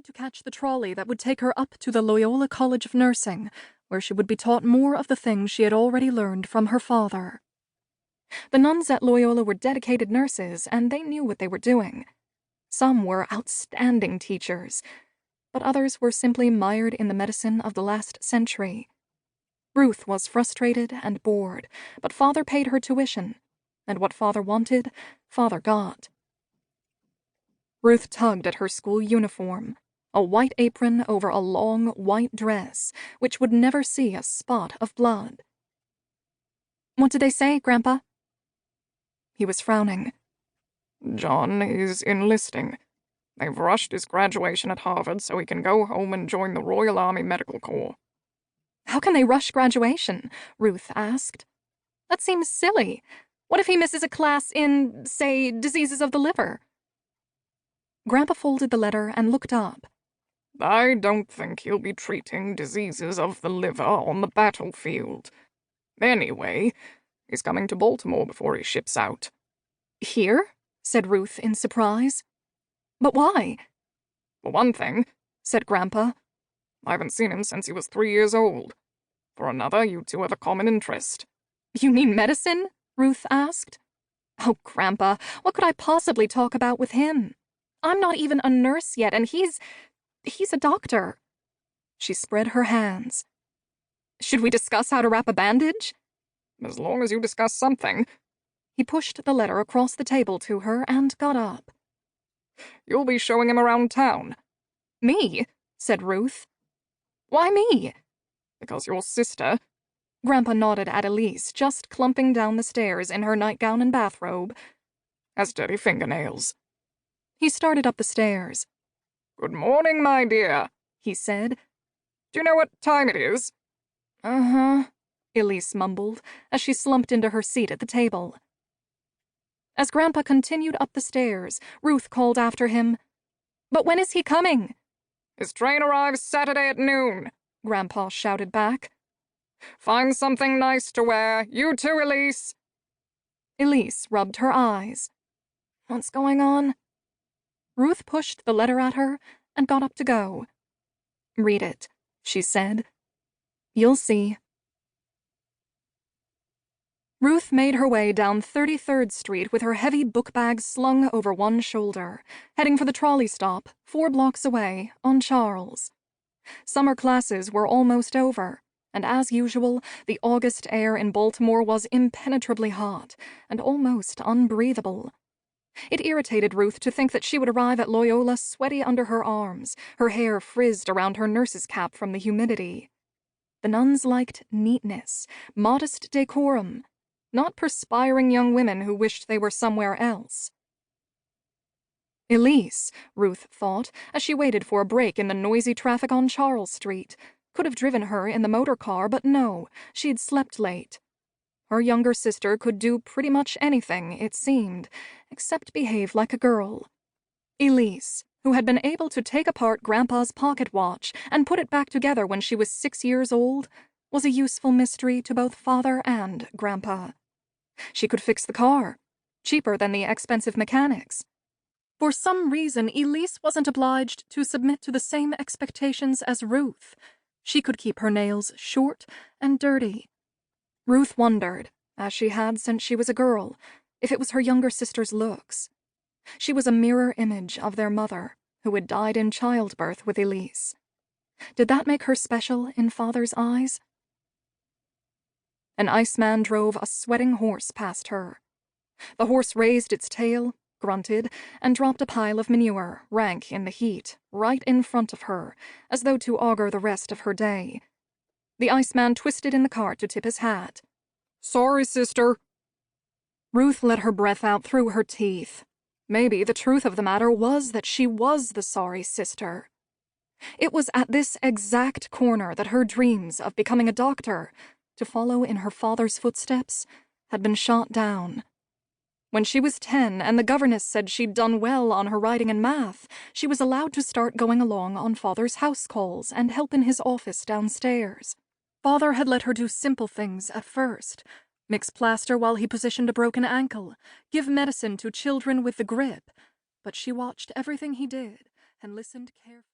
to catch the trolley that would take her up to the Loyola College of Nursing, where she would be taught more of the things she had already learned from her father. The nuns at Loyola were dedicated nurses, and they knew what they were doing. Some were outstanding teachers, but others were simply mired in the medicine of the last century. Ruth was frustrated and bored, but Father paid her tuition, and what Father wanted, Father got. Ruth tugged at her school uniform, a white apron over a long white dress, which would never see a spot of blood. "What did they say, Grandpa?" He was frowning. "John is enlisting. They've rushed his graduation at Harvard so he can go home and join the Royal Army Medical Corps." "How can they rush graduation?" Ruth asked. "That seems silly. What if he misses a class in, say, diseases of the liver?" Grandpa folded the letter and looked up. "I don't think he'll be treating diseases of the liver on the battlefield. Anyway, he's coming to Baltimore before he ships out." "Here?" said Ruth in surprise. "But why?" "For one thing," said Grandpa, "I haven't seen him since he was 3 years old. For another, you two have a common interest." "You mean medicine?" Ruth asked. "Oh, Grandpa, what could I possibly talk about with him? I'm not even a nurse yet, and he's a doctor." She spread her hands. "Should we discuss how to wrap a bandage?" "As long as you discuss something." He pushed the letter across the table to her and got up. "You'll be showing him around town." "Me?" said Ruth. "Why me?" "Because your sister—" Grandpa nodded at Elise, just clumping down the stairs in her nightgown and bathrobe. "has dirty fingernails." He started up the stairs. "Good morning, my dear," he said. "Do you know what time it is?" "Uh-huh," Elise mumbled, as she slumped into her seat at the table. As Grandpa continued up the stairs, Ruth called after him, "But when is he coming?" "His train arrives Saturday at noon," Grandpa shouted back. "Find something nice to wear. You too, Elise." Elise rubbed her eyes. "What's going on?" Ruth pushed the letter at her and got up to go. "Read it," she said. "You'll see." Ruth made her way down 33rd Street with her heavy book bag slung over one shoulder, heading for the trolley stop 4 blocks away on Charles. Summer classes were almost over, and as usual, the August air in Baltimore was impenetrably hot and almost unbreathable. It irritated Ruth to think that she would arrive at Loyola sweaty under her arms, her hair frizzed around her nurse's cap from the humidity. The nuns liked neatness, modest decorum, not perspiring young women who wished they were somewhere else. Elise, Ruth thought, as she waited for a break in the noisy traffic on Charles Street, could have driven her in the motor car, but no, she'd slept late. Her younger sister could do pretty much anything, it seemed, except behave like a girl. Elise, who had been able to take apart Grandpa's pocket watch and put it back together when she was 6 years old, was a useful mystery to both Father and Grandpa. She could fix the car, cheaper than the expensive mechanics. For some reason, Elise wasn't obliged to submit to the same expectations as Ruth. She could keep her nails short and dirty. Ruth wondered, as she had since she was a girl, if it was her younger sister's looks. She was a mirror image of their mother, who had died in childbirth with Elise. Did that make her special in Father's eyes? An iceman drove a sweating horse past her. The horse raised its tail, grunted, and dropped a pile of manure, rank in the heat, right in front of her, as though to augur the rest of her day. The iceman twisted in the cart to tip his hat. "Sorry, sister." Ruth let her breath out through her teeth. Maybe the truth of the matter was that she was the sorry sister. It was at this exact corner that her dreams of becoming a doctor, to follow in her father's footsteps, had been shot down. When she was 10 and the governess said she'd done well on her writing and math, she was allowed to start going along on Father's house calls and help in his office downstairs. Father had let her do simple things at first: mix plaster while he positioned a broken ankle, give medicine to children with the grip, but she watched everything he did and listened carefully.